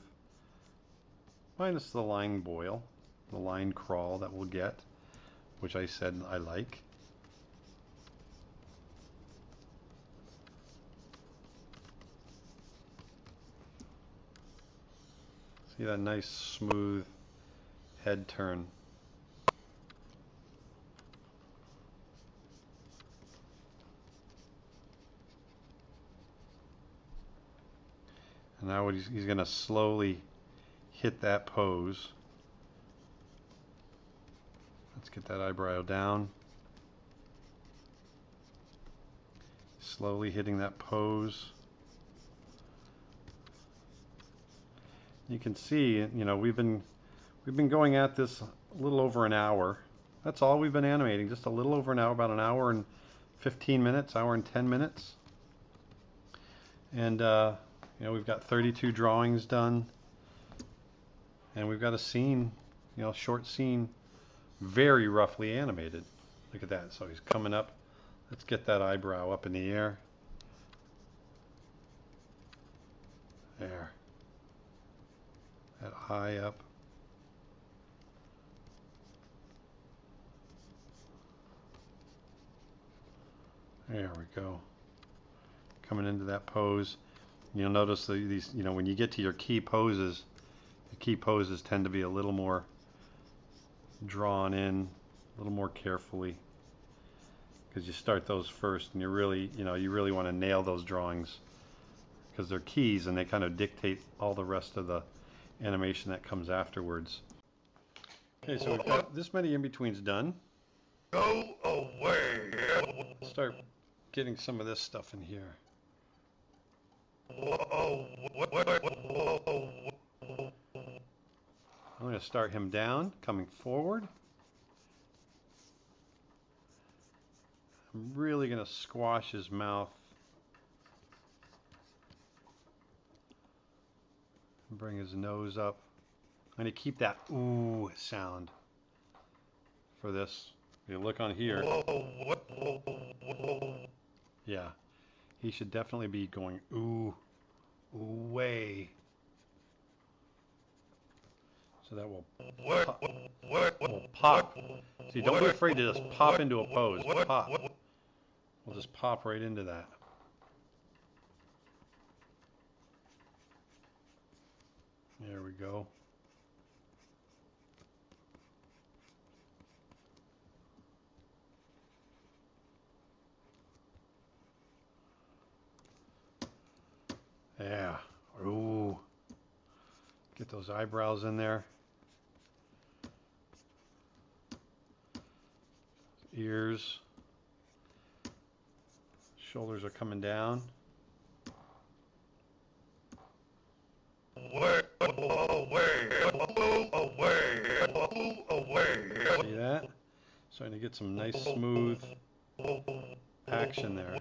minus the line boil, the line crawl that we'll get, which I said I like. See that nice smooth head turn. And now he's going to slowly hit that pose. Let's get that eyebrow down. Slowly hitting that pose. You can see, you know, we've been going at this a little over an hour. That's all we've been animating, just a little over an hour, about an hour and 15 minutes, hour and 10 minutes. And you know, we've got 32 drawings done, and we've got a scene, you know, short scene, very roughly animated. Look at that. So he's coming up. Let's get that eyebrow up in the air. There. That eye up. There we go. Coming into that pose. You'll notice these, you know, when you get to your key poses, the key poses tend to be a little more drawn in, a little more carefully, because you start those first, and you really want to nail those drawings, because they're keys and they kind of dictate all the rest of the animation that comes afterwards. Okay, so we've got this many in-betweens done. Go away. Let's start getting some of this stuff in here. I'm going to start him down, coming forward. I'm really going to squash his mouth and bring his nose up. I'm going to keep that ooh sound for this. You look on here. Yeah, he should definitely be going ooh, way. So that will pop. See, don't be afraid to just pop into a pose. Pop. We'll just pop right into that. There we go. Yeah. Ooh. Get those eyebrows in there. Ears. Shoulders are coming down. See that? Starting to get some nice smooth action there.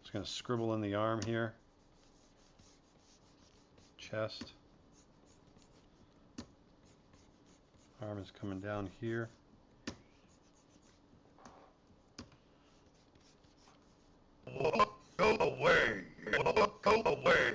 Just going to scribble in the arm here. Chest. Arm is coming down here. Go away. Go away.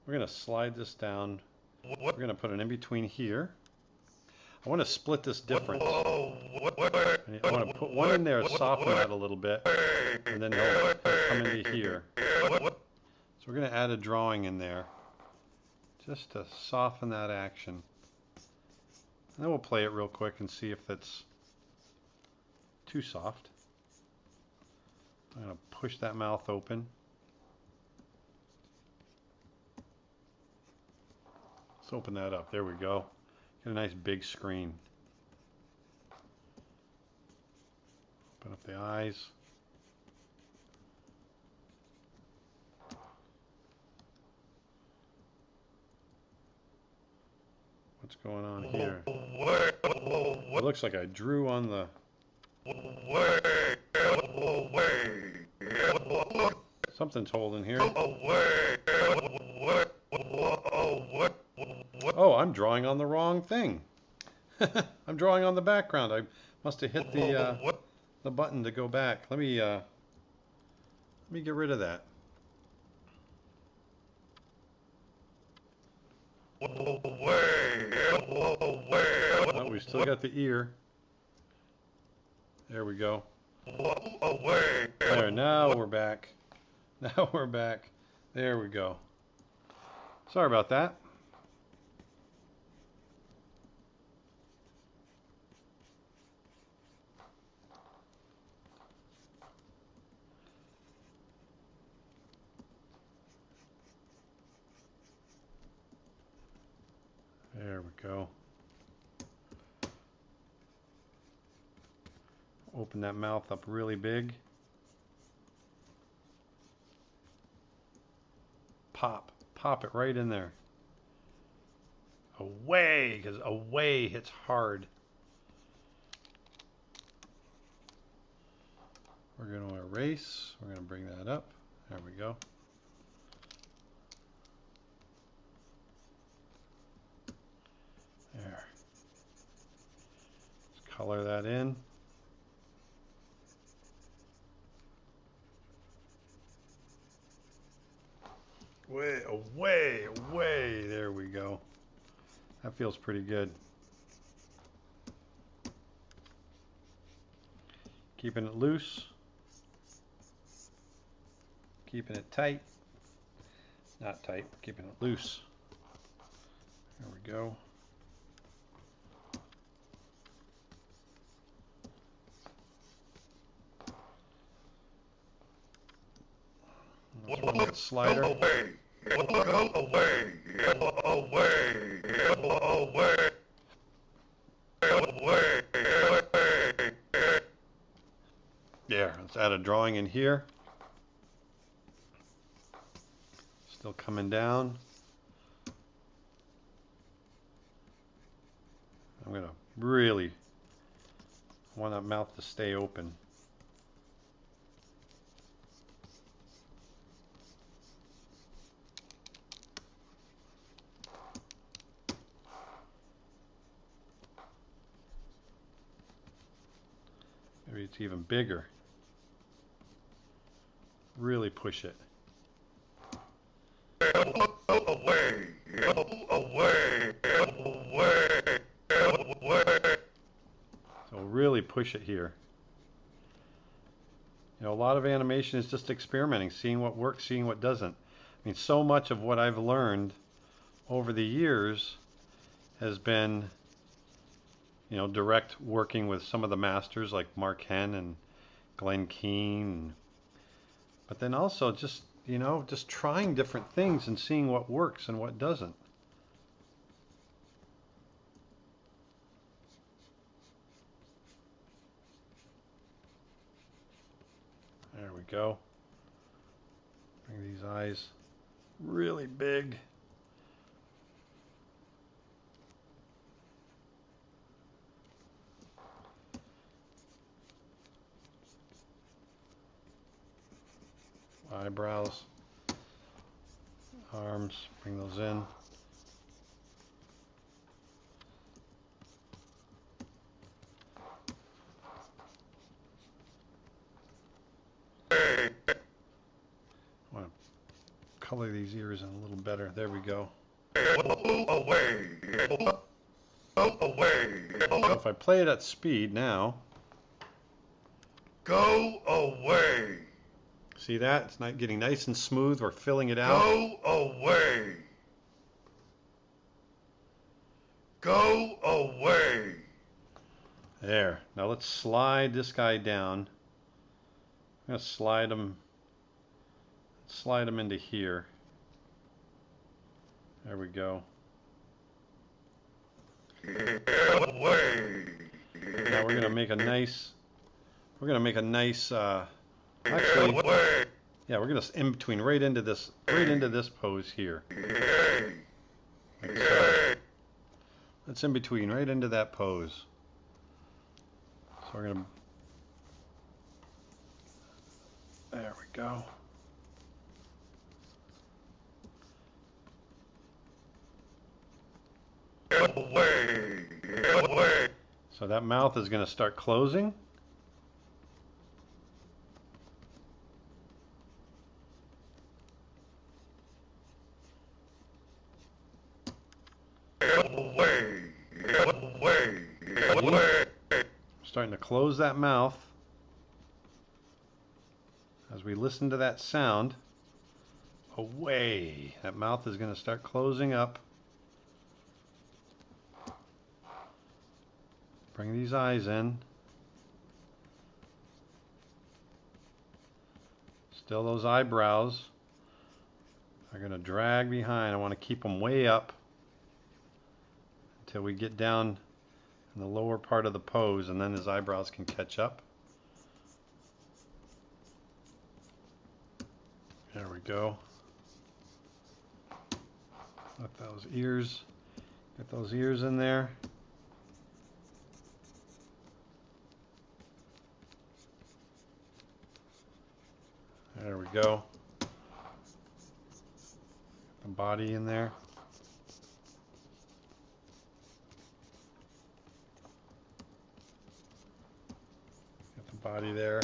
We're going to slide this down. We're going to put an in-between here. I want to split this difference. I want to put one in there, soften that a little bit, and then he'll come into here. So we're going to add a drawing in there, just to soften that action. And then we'll play it real quick and see if it's too soft. I'm going to push that mouth open. Let's open that up. There we go. Get a nice big screen. Open up the eyes. What's going on here? It looks like I drew on the... Something's holding here. Oh, I'm drawing on the wrong thing. I'm drawing on the background. I must have hit the button to go back. Let me get rid of that. Oh, we still got the ear. There we go. There, now we're back. Now we're back. There we go. Sorry about that. There we go. Open that mouth up really big. Pop. Pop it right in there. Away, because away hits hard. We're going to erase. We're going to bring that up. There we go. There. Let's color that in. Way, away, away. There we go. That feels pretty good. Keeping it loose. Keeping it tight. Not tight, but keeping it loose. There we go. Let's run that slider. Away. Away. There, let's add a drawing in here. Still coming down. I'm going to really want that mouth to stay open. Maybe it's even bigger. Really push it. So really push it here. You know, a lot of animation is just experimenting, seeing what works, seeing what doesn't. I mean, so much of what I've learned over the years has been, you know, direct working with some of the masters like Mark Henn and Glenn Keane. But then also just, you know, just trying different things and seeing what works and what doesn't. There we go. Bring these eyes really big. Eyebrows, arms, bring those in. I want to color these ears in a little better. There we go. Away. So if I play it at speed now, Go away. see that? It's not getting nice and smooth. We're filling it out. Go away. Go away. There. Now let's slide this guy down. I'm going to slide him into here. There we go. Away. Now we're going to make a nice We're gonna make a nice. Actually, yeah, we're gonna in between, right into this pose here. Like so. That's in between, right into that pose. So we're gonna. There we go. So that mouth is going to start closing. Starting to close that mouth. As we listen to that sound, away. That mouth is going to start closing up. Bring these eyes in. Still those eyebrows are going to drag behind. I want to keep them way up until we get down in the lower part of the pose, and then his eyebrows can catch up. There we go. Let those ears, get those ears in there. There we go. The body in there. Get the body there.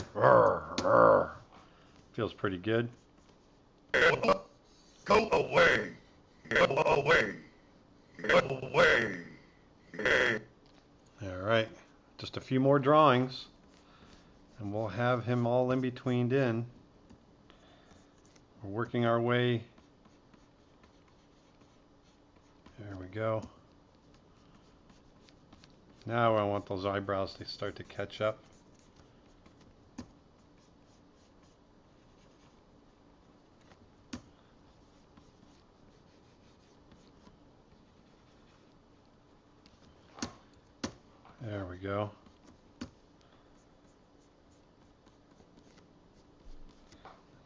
Feels pretty good. Go away. Go away. Go away. All right. Just a few more drawings, and we'll have him all in betweened in. We're working our way. There we go. Now I want those eyebrows to start to catch up. There we go.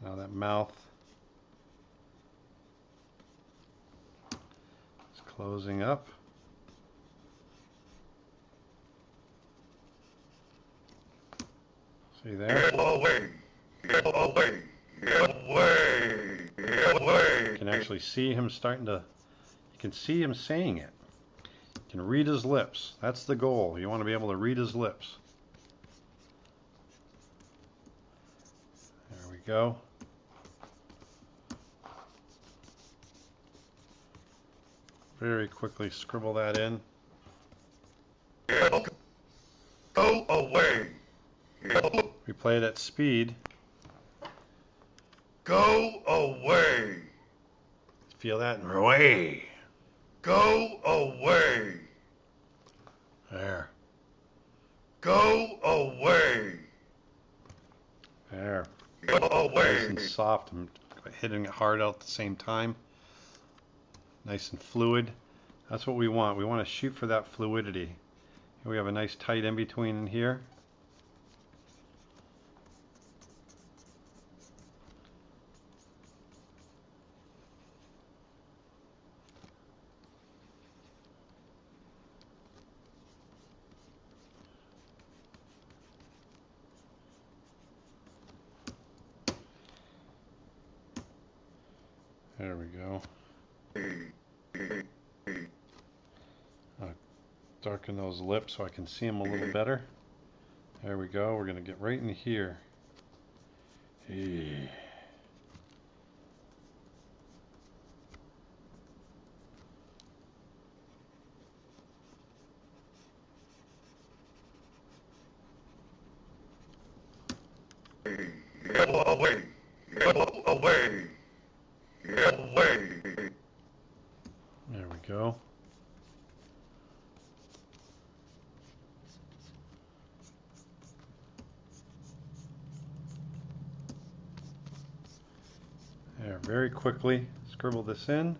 Now that mouth is closing up. See there? Go away. Go away. Go away. Go away. You can actually see him starting to, you can see him saying it. You can read his lips. That's the goal. You want to be able to read his lips. There we go. Very quickly scribble that in. Go away. We play it at speed. Go away. Feel that? Away. Go away. There. Go away. There. Go Nice away. and soft and hitting it hard out at the same time. Nice and fluid. That's what we want. We want to shoot for that fluidity. Here we have a nice tight in between in here. There we go. Darken those lips so I can see them a little better. There we go. We're going to get right in here. Hey. Go away. Go away. Go away. There we go. There, very quickly scribble this in.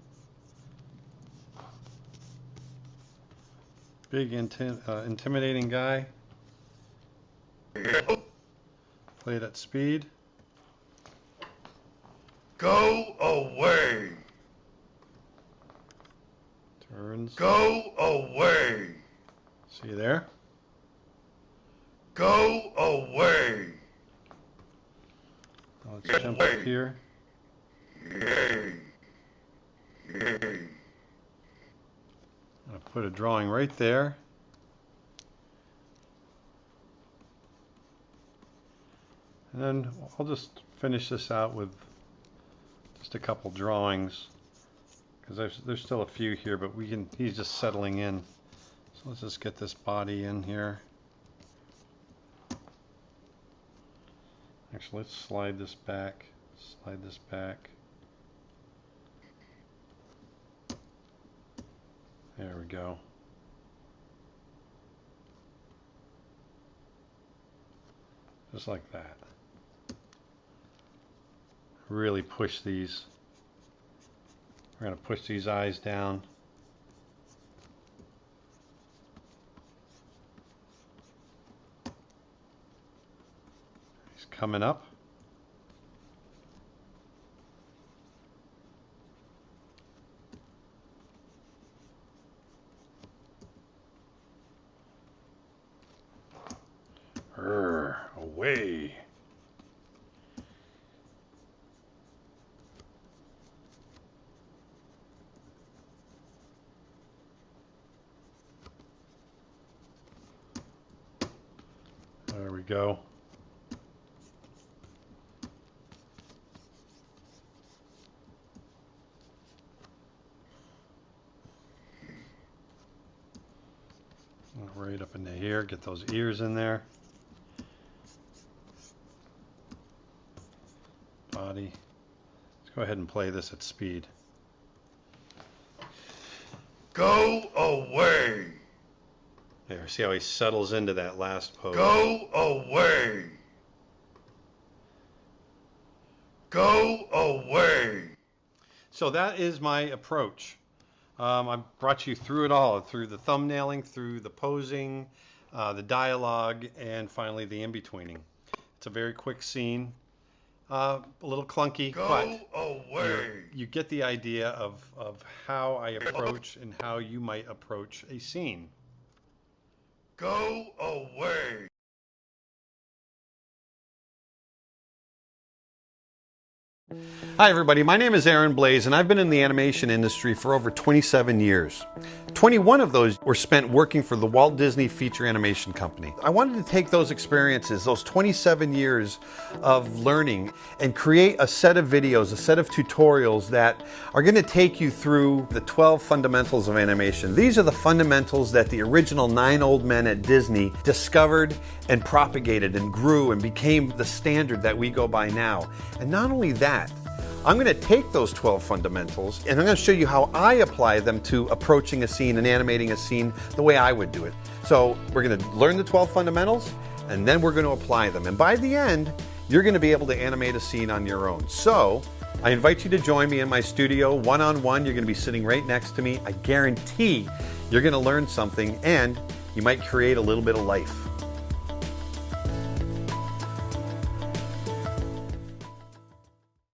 Big intimidating guy. Play it at speed. Go away. Turns. Go away. See there? Go away. Now let's jump up here. Yay. Yay. I'm going to put a drawing right there. And then I'll just finish this out with just a couple drawings, because there's still a few here, but he's just settling in. So let's just get this body in here. Actually, let's slide this back. Slide this back. There we go. Just like that. Really push these. We're going to push these eyes down. He's coming up. Away. There we go. Right up into here, get those ears in there. Body. Let's go ahead and play this at speed. Go away. There, see how he settles into that last pose. Go away. Go away. So that is my approach. I brought you through it all, through the thumbnailing, through the posing, the dialogue, and finally the in-betweening. It's a very quick scene, a little clunky, but you get the idea of how I approach and how you might approach a scene. Go away. Hi everybody, my name is Aaron Blaise and I've been in the animation industry for over 27 years. 21 of those were spent working for the Walt Disney Feature Animation Company. I wanted to take those experiences, those 27 years of learning, and create a set of videos, a set of tutorials that are going to take you through the 12 fundamentals of animation. These are the fundamentals that the original 9 old men at Disney discovered and propagated and grew and became the standard that we go by now. And not only that, I'm going to take those 12 fundamentals and I'm going to show you how I apply them to approaching a scene and animating a scene the way I would do it. So we're going to learn the 12 fundamentals and then we're going to apply them. And by the end, you're going to be able to animate a scene on your own. So I invite you to join me in my studio one-on-one. You're going to be sitting right next to me. I guarantee you're going to learn something and you might create a little bit of life.